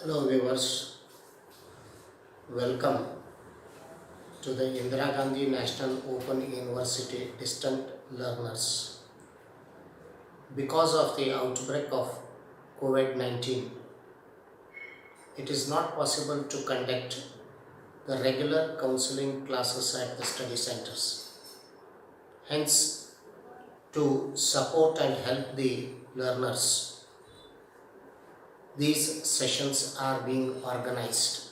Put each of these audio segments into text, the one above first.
Hello viewers, welcome to the Indira Gandhi National Open University Distant Learners. Because of the outbreak of COVID-19, it is not possible to conduct the regular counseling classes at the study centers. Hence, to support and help the learners, these sessions are being organized.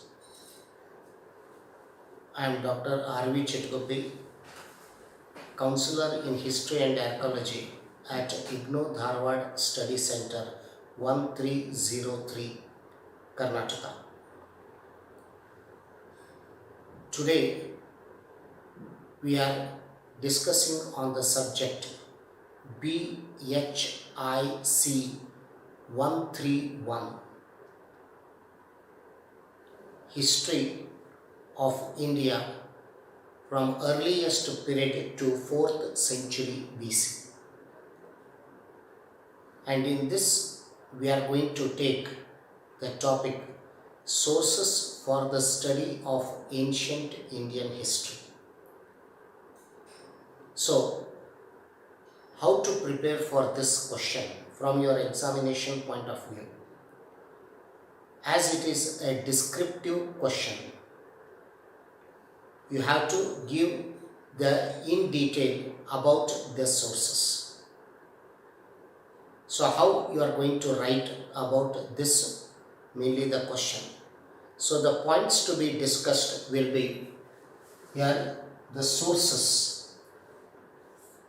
I am Dr. R.V. Chitaguppi, Counselor in History and Archaeology at IGNOU Dharwad Study Center 1303, Karnataka. Today, we are discussing on the subject BHIC 131, History of India from earliest period to 4th century BC. And in this, we are going to take the topic Sources for the Study of Ancient Indian History. So, how to prepare for this question from your examination point of view? As it is a descriptive question, you have to give in detail about the sources. So how you are going to write about this, mainly the question. So the points to be discussed will be here the sources.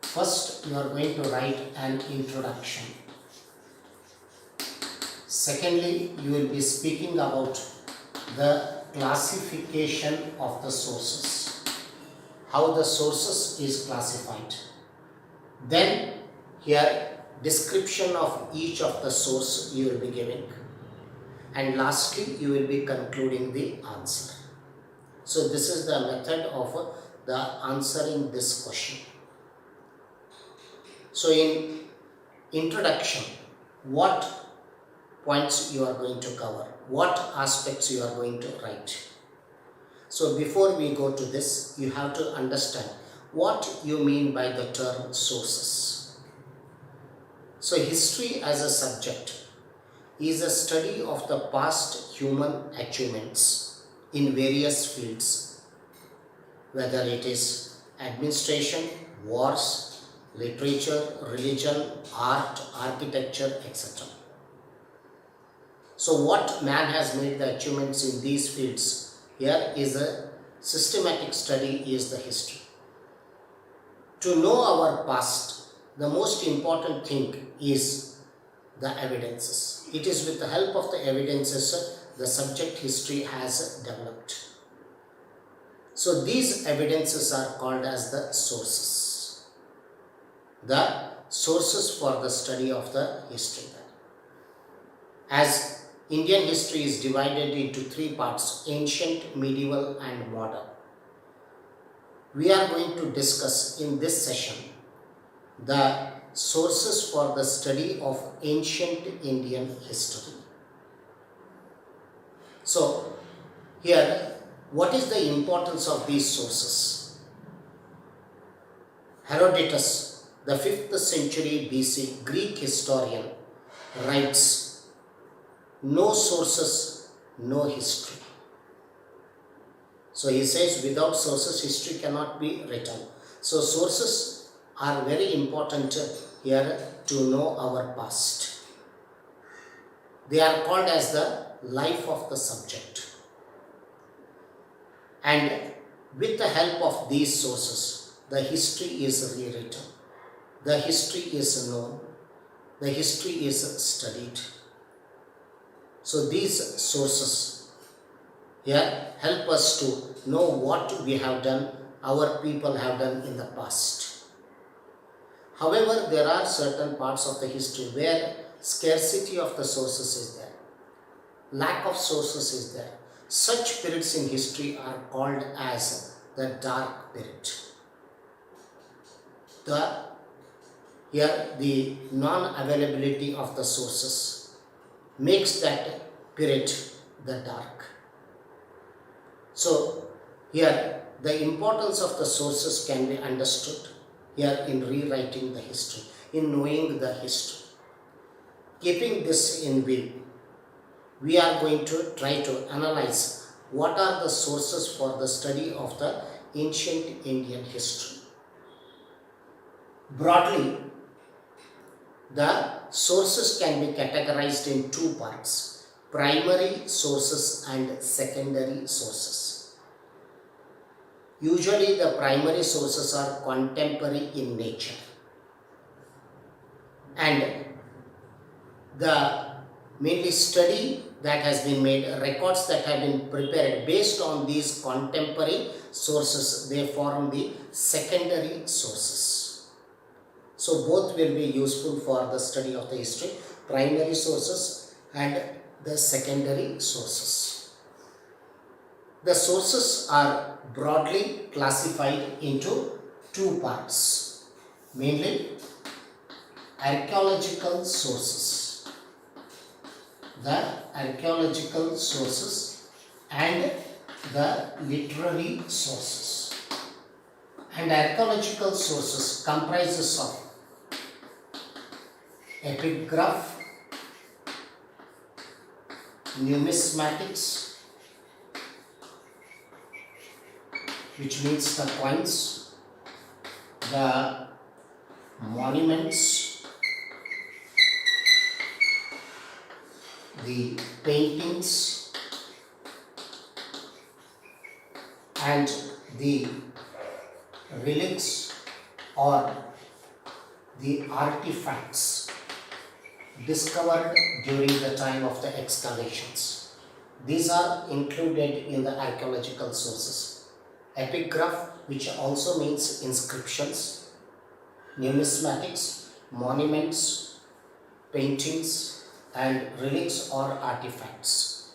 First, you are going to write an introduction. Secondly, you will be speaking about the classification of the sources, how the sources is classified. Then here description of each of the source you will be giving, and lastly you will be concluding the answer. So this is the method of the answering this question. So in introduction, what points you are going to cover, what aspects you are going to write. So before we go to this, you have to understand what you mean by the term sources. So history as a subject is a study of the past human achievements in various fields, whether it is administration, wars, literature, religion, art, architecture, etc. So what man has made the achievements in these fields, here is a systematic study is the history. To know our past, the most important thing is the evidences. It is with the help of the evidences the subject history has developed. So these evidences are called as the sources. The sources for the study of the history. As Indian history is divided into three parts: ancient, medieval and modern. We are going to discuss in this session the sources for the study of ancient Indian history. So here, what is the importance of these sources? Herodotus, the 5th century BC Greek historian, writes, "No sources, no history." So he says without sources history cannot be written. So sources are very important here to know our past. They are called as the life of the subject. And with the help of these sources, the history is rewritten. The history is known. The history is studied. So these sources here help us to know what we have done, our people have done in the past. However, there are certain parts of the history where scarcity of the sources is there, lack of sources is there. Such periods in history are called as the dark period. Here the non-availability of the sources makes that period the dark. So here the importance of the sources can be understood here in rewriting the history, in knowing the history. Keeping this in view, we are going to try to analyze what are the sources for the study of the ancient Indian history. Broadly, the sources can be categorized in two parts: primary sources and secondary sources. Usually the primary sources are contemporary in nature, and the mainly study that has been made, records that have been prepared based on these contemporary sources, they form the secondary sources. So both will be useful for the study of the history, primary sources and the secondary sources. The sources are broadly classified into two parts, mainly archaeological sources. The archaeological sources and the literary sources. And archaeological sources comprises of epigraph, numismatics, which means the coins, the monuments, the paintings, and the relics or the artifacts discovered during the time of the excavations. These are included in the archaeological sources. Epigraph, which also means inscriptions, numismatics, monuments, paintings, and relics or artifacts.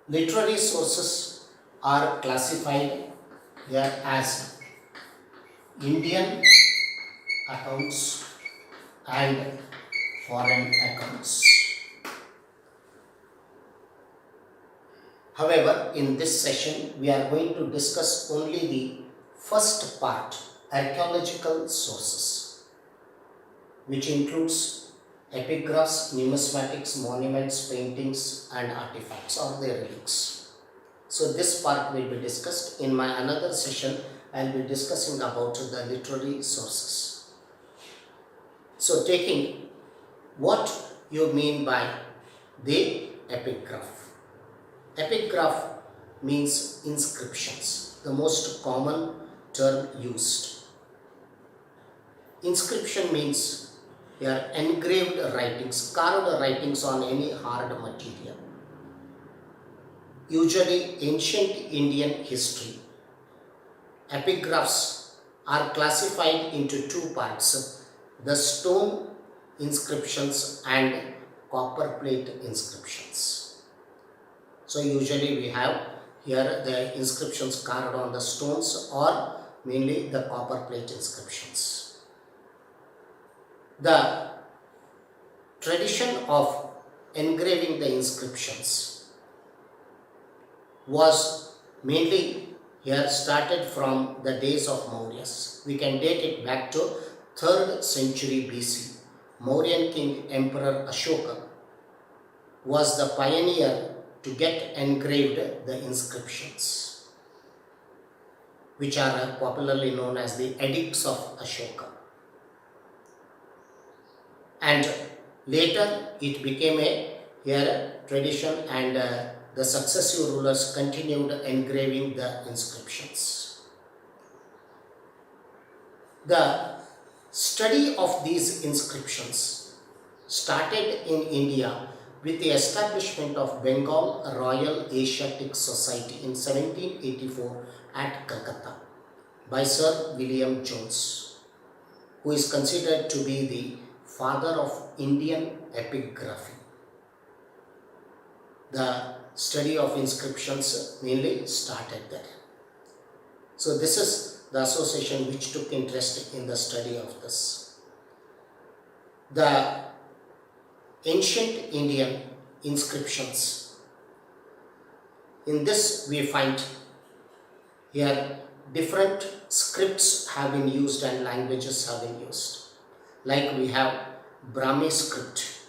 Literary sources are classified here as Indian accounts and foreign accounts. However, in this session, we are going to discuss only the first part, archaeological sources, which includes epigraphs, numismatics, monuments, paintings, and artifacts or their relics. So this part will be discussed. In my another session, I will be discussing about the literary sources. So taking what you mean by the epigraph. Epigraph means inscriptions, the most common term used. Inscription means they are engraved writings, carved writings on any hard material. Usually ancient Indian history. Epigraphs are classified into two parts: the stone inscriptions and copper plate inscriptions. So usually we have here the inscriptions carved on the stones or mainly the copper plate inscriptions. The tradition of engraving the inscriptions was mainly here started from the days of Mauryas. We can date it back to 3rd century BC. Mauryan king Emperor Ashoka was the pioneer to get engraved the inscriptions, which are popularly known as the Edicts of Ashoka. And later it became a tradition, and the successive rulers continued engraving the inscriptions. The study of these inscriptions started in India with the establishment of Bengal Royal Asiatic Society in 1784 at Calcutta by Sir William Jones, who is considered to be the father of Indian epigraphy. The study of inscriptions mainly started there. So this is the association which took interest in the study of this. The ancient Indian inscriptions In this we find here different scripts have been used and languages have been used. Like we have Brahmi script,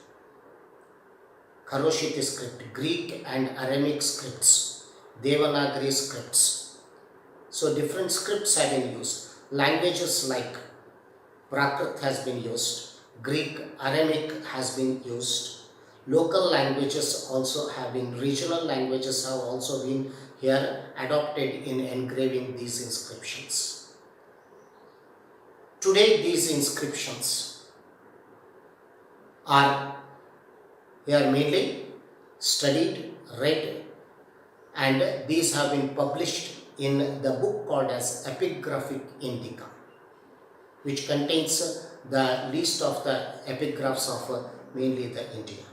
Kharoshthi script, Greek and Aramaic scripts, Devanagari scripts. So different scripts have been used. Languages like Prakrit has been used, Greek, Aramaic has been used. Local languages also have been, regional languages have also been here adopted in engraving these inscriptions. Today these inscriptions are here mainly studied, read, and these have been published in the book called as Epigraphic Indica, which contains the list of the epigraphs of mainly the India.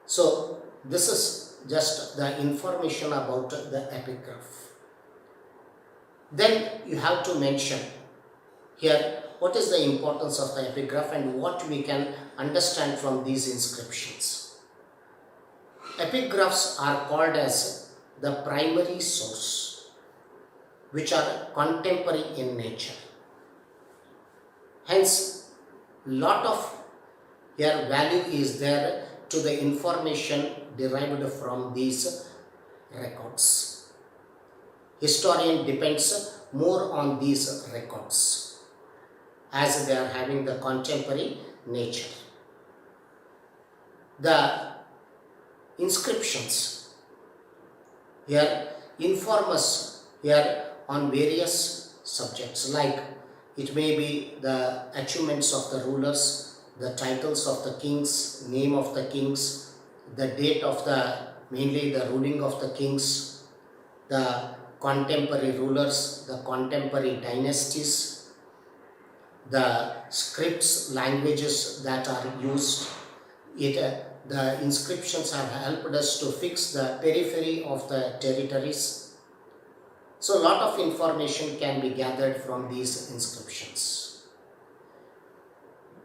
So this is just the information about the epigraph. Then you have to mention here what is the importance of the epigraph and what we can understand from these inscriptions. Epigraphs are called as the primary source, which are contemporary in nature. Hence, lot of here value is there to the information derived from these records. Historian depends more on these records as they are having the contemporary nature. The inscriptions here inform us here on various subjects, like it may be the achievements of the rulers, the titles of the kings, name of the kings, the date of the, mainly the ruling of the kings, the contemporary rulers, the contemporary dynasties, the scripts, languages that are used. The inscriptions have helped us to fix the periphery of the territories. So a lot of information can be gathered from these inscriptions.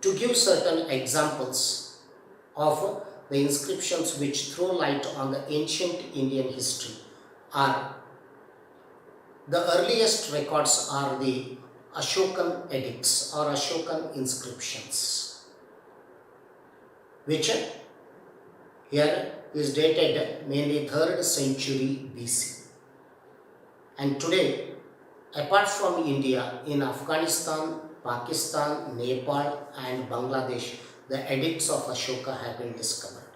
To give certain examples of the inscriptions which throw light on the ancient Indian history are, the earliest records are the Ashokan edicts or Ashokan inscriptions, which here is dated mainly 3rd century BC. And today, apart from India, in Afghanistan, Pakistan, Nepal and Bangladesh, the edicts of Ashoka have been discovered,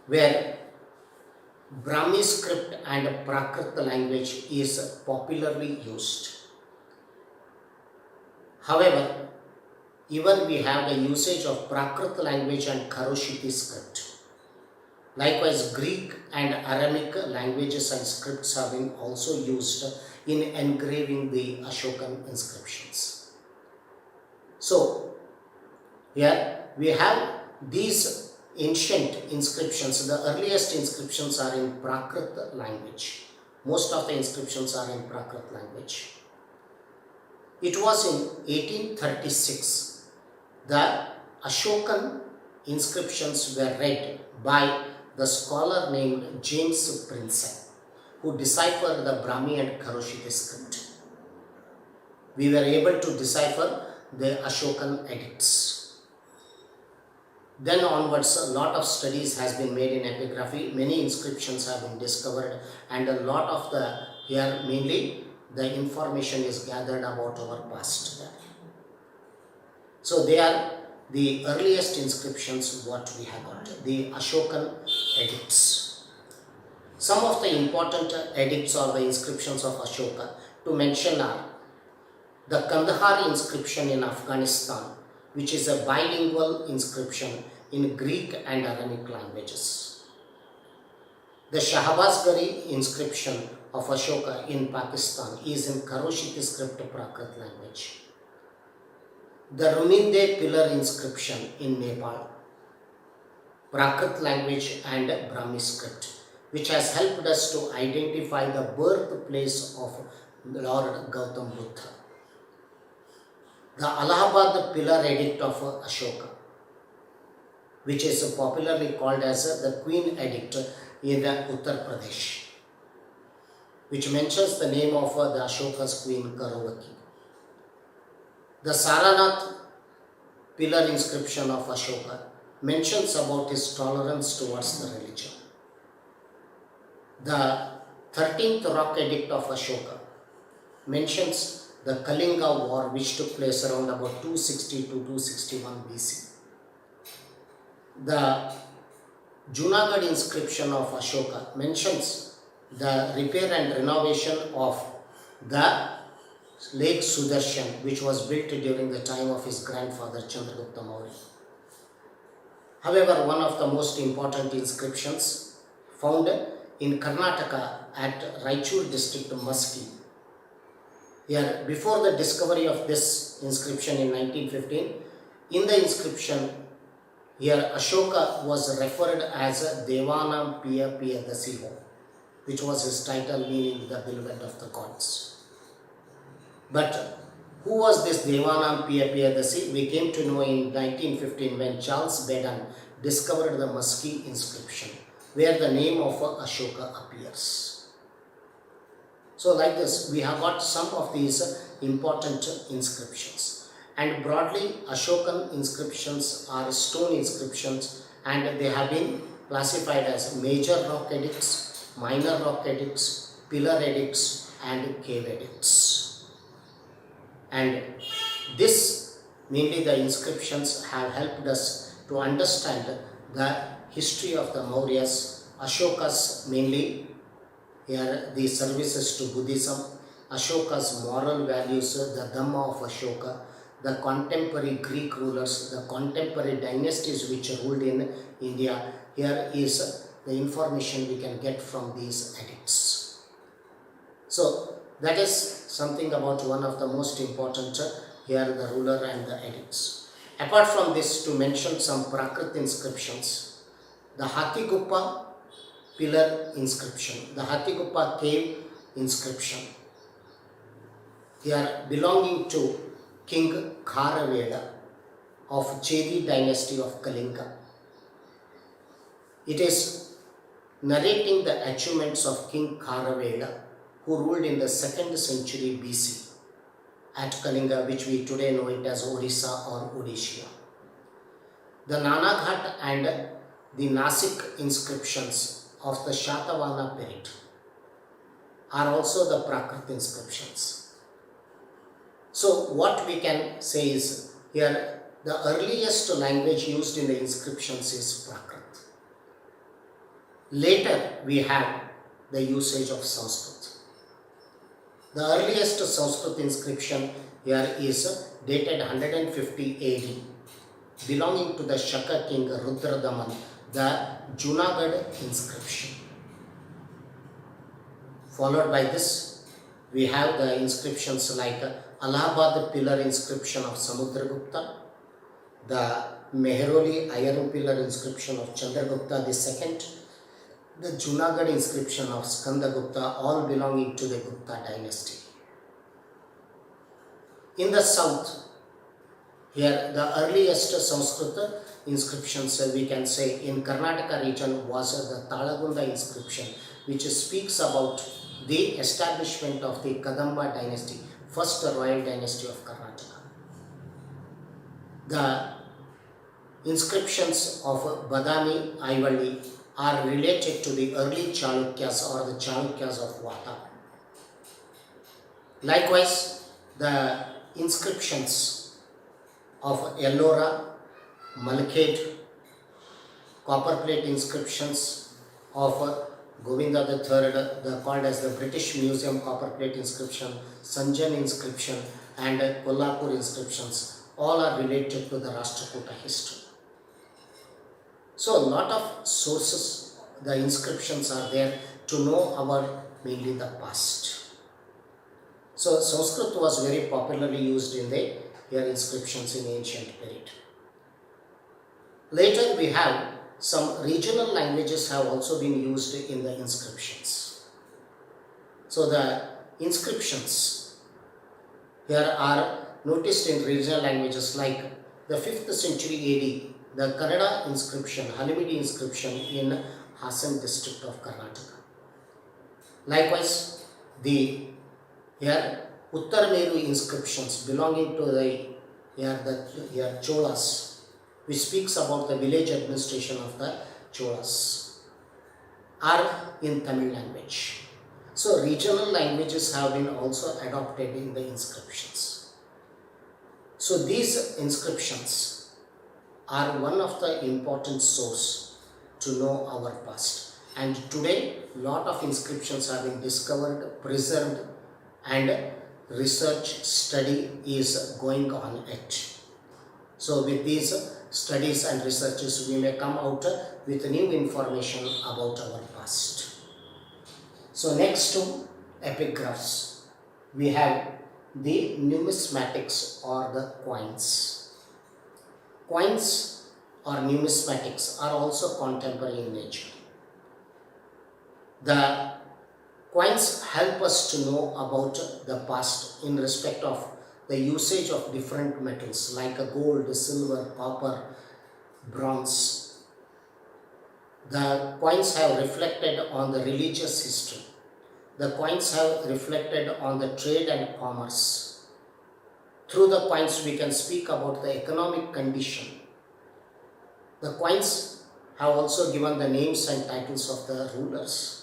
where Brahmi script and Prakrit language is popularly used. However, even we have the usage of Prakrit language and Kharoshthi script. Likewise, Greek and Aramaic languages and scripts have been also used in engraving the Ashokan inscriptions. So, here we have these ancient inscriptions. The earliest inscriptions are in Prakrit language. Most of the inscriptions are in Prakrit language. It was in 1836 the Ashokan inscriptions were read by the scholar named James Prince, who deciphered the Brahmi and Kharoshthi script. We were able to decipher the Ashokan edicts. Then onwards, a lot of studies has been made in epigraphy. Many inscriptions have been discovered, and a lot of the here mainly the information is gathered about our past. So they are the earliest inscriptions what we have got, the Ashokan edicts. Some of the important edicts or the inscriptions of Ashoka to mention are the Kandahar inscription in Afghanistan, which is a bilingual inscription in Greek and Aramaic languages. The Shahbazgari inscription of Ashoka in Pakistan is in Kharoshthi script Prakrit language. The Runinde pillar inscription in Nepal, Prakrit language and Brahmi script, which has helped us to identify the birthplace of Lord Gautam Buddha. The Allahabad pillar edict of Ashoka, which is popularly called as the Queen Edict, in Uttar Pradesh, which mentions the name of the Ashoka's queen Kauravaki. The Saranath pillar inscription of Ashoka mentions about his tolerance towards the religion. The 13th rock edict of Ashoka mentions the Kalinga War, which took place around about 260 to 261 BC. The Junagadh inscription of Ashoka mentions the repair and renovation of the Lake Sudarshan, which was built during the time of his grandfather Chandragupta Maurya. However, one of the most important inscriptions found in Karnataka at Raichur district Maski. Here, before the discovery of this inscription in 1915, in the inscription here Ashoka was referred as Devanam Piya Piya Dasiho, which was his title meaning the beloved of the gods. But who was this Devanam Piya Piya Dasi? We came to know in 1915 when Charles Bedon discovered the Maski inscription, where the name of Ashoka appears. So like this, we have got some of these important inscriptions. And broadly, Ashokan inscriptions are stone inscriptions, and they have been classified as major rock edicts, minor rock edicts, pillar edicts, and cave edicts. And this, mainly the inscriptions, have helped us to understand the history of the Mauryas, Ashoka's mainly here the services to Buddhism, Ashoka's moral values, the Dhamma of Ashoka, the contemporary Greek rulers, the contemporary dynasties which ruled in India. Here is the information we can get from these edicts. So that is something about one of the most important here, the ruler and the edicts. Apart from this, to mention some Prakrit inscriptions, the Hathiguppa pillar inscription, the Hathiguppa cave inscription, here belonging to King Kharavela of Chedi dynasty of Kalinga. It is narrating the achievements of King Kharavela, who ruled in the 2nd century BC at Kalinga, which we today know it as Orissa or Odisha. The Nanaghat and the Nasik inscriptions of the Shatavana period are also the Prakrit inscriptions. So what we can say is here the earliest language used in the inscriptions is Prakrit. Later we have the usage of Sanskrit. The earliest Sanskrit inscription here is dated 150 AD, belonging to the Shaka king Rudradaman, the Junagadh inscription. Followed by this, we have the inscriptions like Allahabad pillar inscription of Samudragupta, the Mehroli iron pillar inscription of Chandragupta II, the Junagadh inscription of Skandagupta, all belonging to the Gupta dynasty. In the south, here the earliest Sanskrit inscriptions we can say in Karnataka region was the Talagunda inscription, which speaks about the establishment of the Kadamba dynasty, first royal dynasty of Karnataka. The inscriptions of Badami, Aivali are related to the early Chalukyas or the Chalukyas of Vata. Likewise, the inscriptions of Ellora, Malkhed, copperplate inscriptions of Govinda III, called as the British Museum copperplate inscription, Sanjan inscription, and Kolhapur inscriptions, all are related to the Rashtrakuta history. So a lot of sources, the inscriptions are there to know our mainly the past. So Sanskrit was very popularly used in the here inscriptions in ancient period. Later we have some regional languages have also been used in the inscriptions. So the inscriptions here are noticed in regional languages like the 5th century AD, the Kannada inscription, Halimidi inscription in Hassan district of Karnataka. Likewise, the Uttarmeru inscriptions belonging to the Cholas, which speaks about the village administration of the Cholas, are in Tamil language. So regional languages have been also adopted in the inscriptions. So these inscriptions are one of the important source to know our past. And today, lot of inscriptions have been discovered, preserved, and research study is going on it. So with these studies and researches, we may come out with new information about our past. So next to epigraphs, we have the numismatics or the coins. Coins or numismatics are also contemporary in nature. The coins help us to know about the past in respect of the usage of different metals like gold, silver, copper, bronze. The coins have reflected on the religious history. The coins have reflected on the trade and commerce. Through the coins we can speak about the economic condition. The coins have also given the names and titles of the rulers.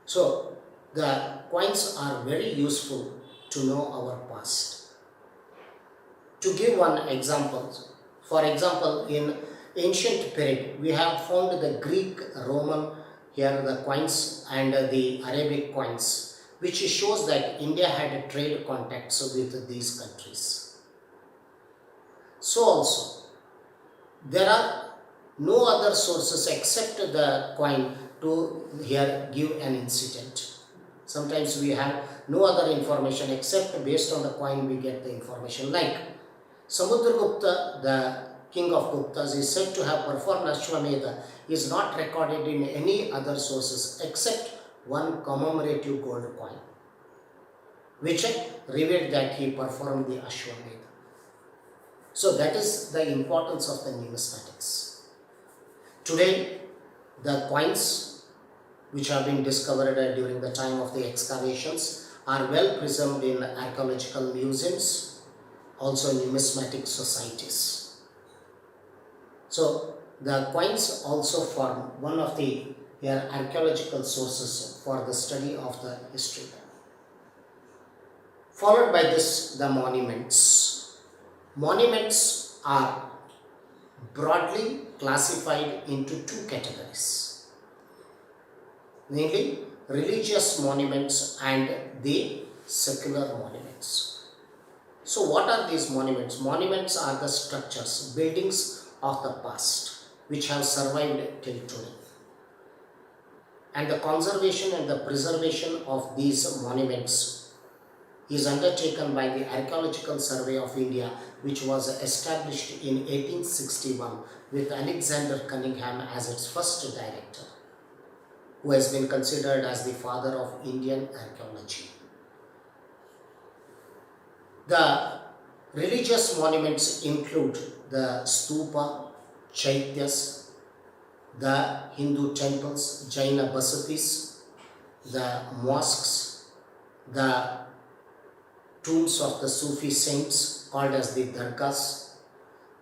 So, the coins are very useful to know our past. To give one example, for example, in ancient period, we have found the Greek, Roman, here the coins and the Arabic coins, which shows that India had trade contacts with these countries. So also, there are no other sources except the coin to here give an incident. Sometimes we have no other information except based on the coin we get the information. Like Samudragupta, the king of Guptas, is said to have performed Ashwamedha, is not recorded in any other sources except one commemorative gold coin, which revealed that he performed the Ashwamedha. So that is the importance of the numismatics. Today, the coins which have been discovered during the time of the excavations are well preserved in archaeological museums, also numismatic societies. So the coins also form one of the archaeological sources for the study of the history. Followed by this, the monuments. Monuments are broadly classified into two categories, namely religious monuments and the secular monuments. So what are these monuments? Monuments are the structures, buildings of the past which have survived till today. And the conservation and the preservation of these monuments is undertaken by the Archaeological Survey of India, which was established in 1861 with Alexander Cunningham as its first director, who has been considered as the father of Indian archaeology. The religious monuments include the stupa, chaityas, the Hindu temples, Jaina basatis, the mosques, the tombs of the Sufi saints called as the dargahs,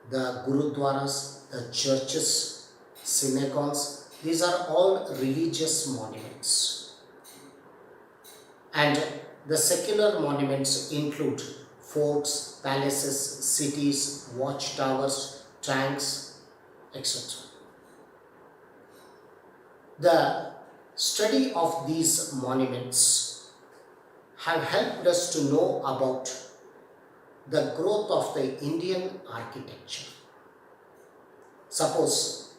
the gurudwaras, the churches, synagogues. These are all religious monuments. And the secular monuments include forts, palaces, cities, watchtowers, tanks, etc. The study of these monuments have helped us to know about the growth of the Indian architecture. Suppose,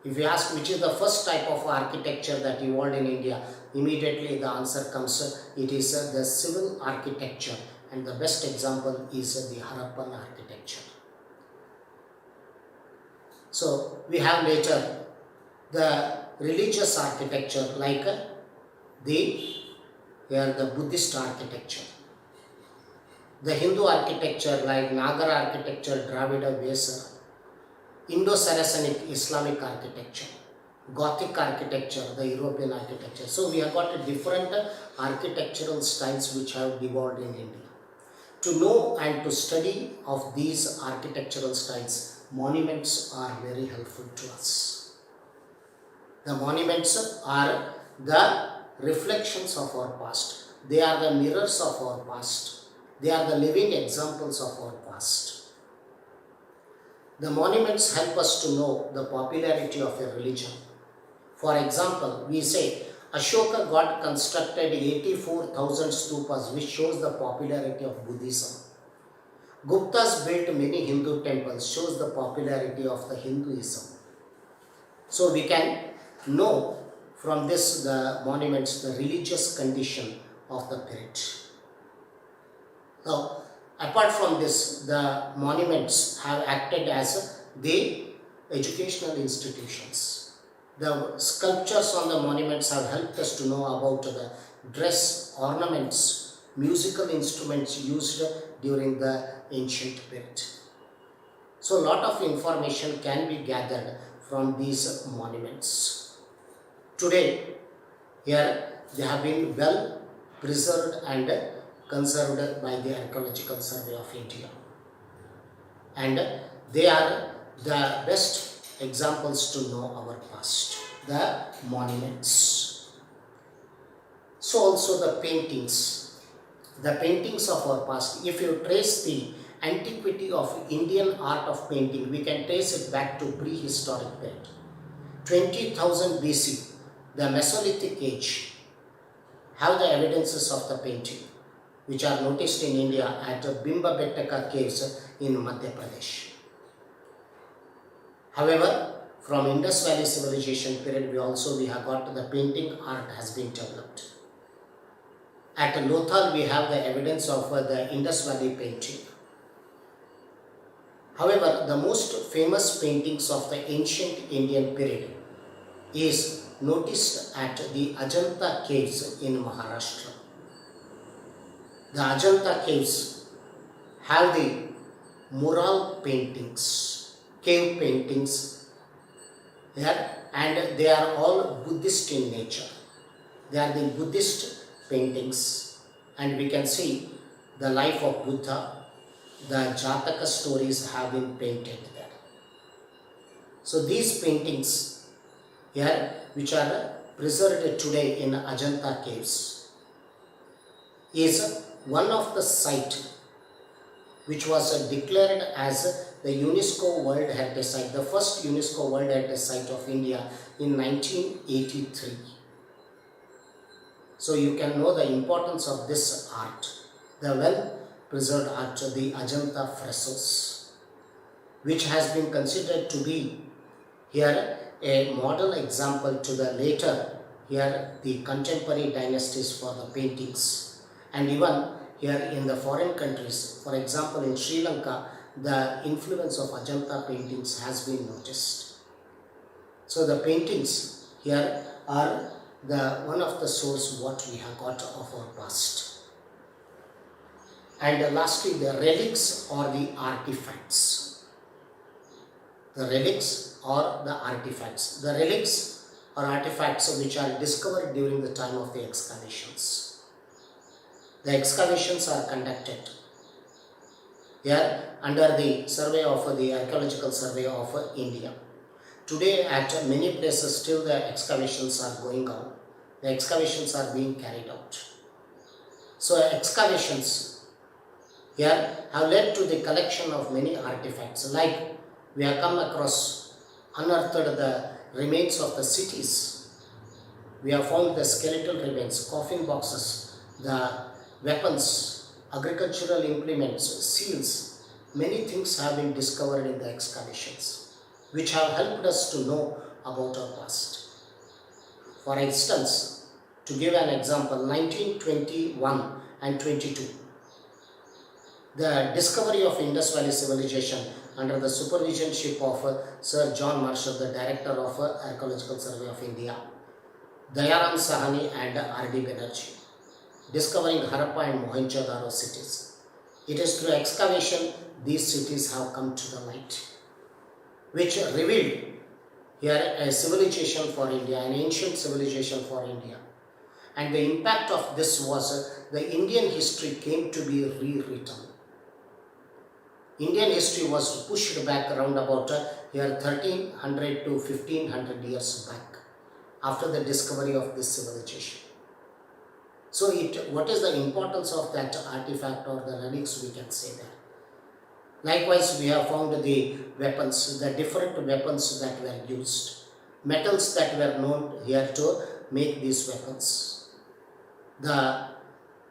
if you ask which is the first type of architecture that evolved in India, immediately the answer comes, it is the civil architecture, and the best example is the Harappan architecture. So we have later the religious architecture like the Buddhist architecture, the Hindu architecture like Nagar architecture, Dravida Vesara, Indo-Saracenic Islamic architecture, Gothic architecture, the European architecture. So we have got different architectural styles which have evolved in India. To know and to study of these architectural styles, monuments are very helpful to us. The monuments are the reflections of our past. They are the mirrors of our past. They are the living examples of our past. The monuments help us to know the popularity of a religion. For example, we say Ashoka got constructed 84,000 stupas, which shows the popularity of Buddhism. Guptas built many Hindu temples, shows the popularity of the Hinduism. So we can know from this the monuments the religious condition of the period. Now, apart from this, the monuments have acted as the educational institutions. The sculptures on the monuments have helped us to know about the dress, ornaments, musical instruments used during the ancient period. So, a lot of information can be gathered from these monuments. Today, here they have been well preserved and conserved by the Archaeological Survey of India, and they are the best examples to know our past, the monuments. So also the paintings of our past. If you trace the antiquity of Indian art of painting, we can trace it back to prehistoric period. 20,000 BC, the Mesolithic age, have the evidences of the painting, which are noticed in India at Ajanta Caves in Madhya Pradesh. However, from Indus Valley civilization period, we have got the painting art has been developed. At Lothal, we have the evidence of the Indus Valley painting. However, the most famous paintings of the ancient Indian period is noticed at the Ajanta Caves in Maharashtra. The Ajanta Caves have the mural paintings, cave paintings here, and they are all Buddhist in nature. They are the Buddhist paintings, and we can see the life of Buddha. The Jataka stories have been painted there. So these paintings here, which are preserved today in Ajanta Caves, is one of the site which was declared as the UNESCO World Heritage Site, the first UNESCO World Heritage Site of India in 1983. So you can know the importance of this art, the well preserved art, the Ajanta frescoes, which has been considered to be here a model example to the later here the contemporary dynasties for the paintings. And even here in the foreign countries, for example in Sri Lanka, the influence of Ajanta paintings has been noticed. So the paintings here are the one of the source what we have got of our past. And lastly, the relics or the artifacts. The relics or the artifacts. The relics or artifacts which are discovered during the time of the excavations. The excavations are conducted here under the survey of the Archaeological Survey of India. Today at many places still the excavations are going on. The excavations are being carried out. So excavations here have led to the collection of many artifacts, like we have come across unearthed the remains of the cities. We have found the skeletal remains, coffin boxes, the weapons, agricultural implements, seals. Many things have been discovered in the excavations, which have helped us to know about our past. For instance, to give an example, 1921 and 22, the discovery of Indus Valley civilization under the supervisionship of Sir John Marshall, the director of Archaeological Survey of India, Dayaram Sahani and R.D. Banerjee, discovering Harappa and Mohenjo-daro cities. It is through excavation these cities have come to the light. which revealed here a civilization for India, an ancient civilization for India. And the impact of this was the Indian history came to be rewritten. Indian history was pushed back around about here 1300 to 1500 years back after the discovery of this civilization. So what is the importance of that artifact or the relics, we can say that. Likewise, we have found the weapons, the different weapons that were used, metals that were known here to make these weapons, the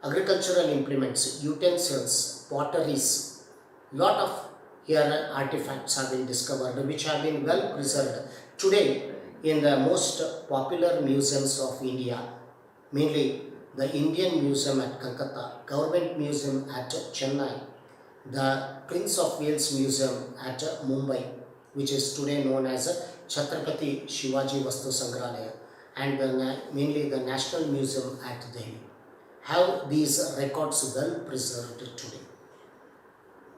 agricultural implements, utensils, potteries, lot of here artifacts have been discovered which have been well preserved today in the most popular museums of India, mainly the Indian Museum at Calcutta, Government Museum at Chennai, the Prince of Wales Museum at Mumbai, which is today known as Chhatrapati Shivaji Vastu Sangralaya, and mainly the National Museum at Delhi, have these records well preserved today.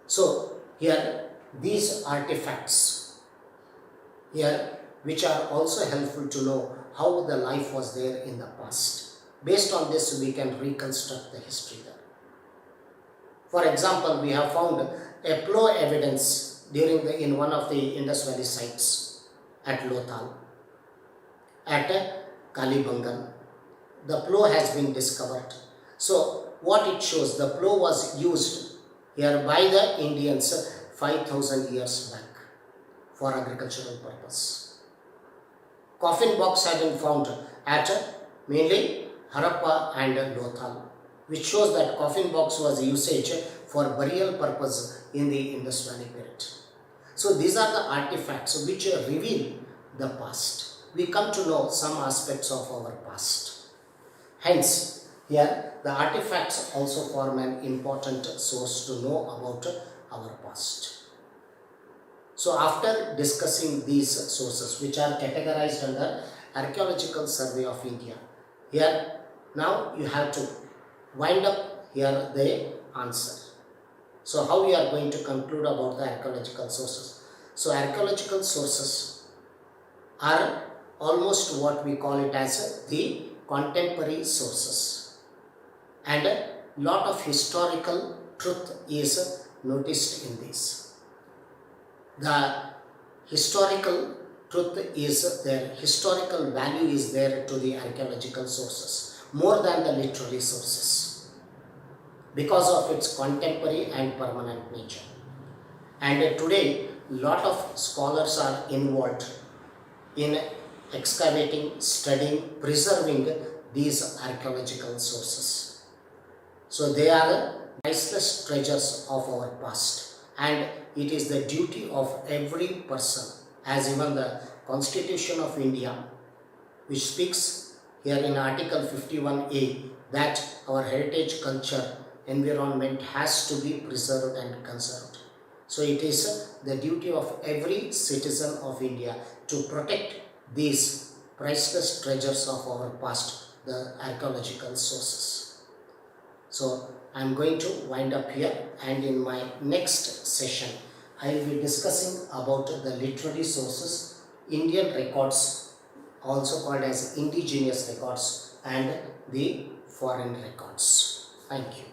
So here these artifacts here, which are also helpful to know how the life was there in the past. Based on this, we can reconstruct the history there. For example, we have found a plough evidence in one of the Indus Valley sites at Lothal, at Kalibangan. The plough has been discovered. So what it shows, the plough was used here by the Indians 5000 years back for agricultural purpose. Coffin box have been found at mainly Harappa and Lothal, which shows that coffin box was usage for burial purpose in the Indus Valley period. So these are the artifacts which reveal the past. We come to know some aspects of our past. Hence, here the artifacts also form an important source to know about our past. So after discussing these sources which are categorized under Archaeological Survey of India, here now you have to wind up here the answer. So how we are going to conclude about the archaeological sources? So archaeological sources are almost what we call it as the contemporary sources, and a lot of historical truth is noticed in this. The historical truth is there, historical value is there to the archaeological sources more than the literary sources because of its contemporary and permanent nature. And today lot of scholars are involved in excavating, studying, preserving these archaeological sources. So they are priceless treasures of our past, and it is the duty of every person, as even the Constitution of India, which speaks here in Article 51A that our heritage, culture, environment has to be preserved and conserved. So it is the duty of every citizen of India to protect these priceless treasures of our past, the archaeological sources. So I am going to wind up here, and in my next session I will be discussing about the literary sources, Indian records, also called as indigenous records, and the foreign records. Thank you.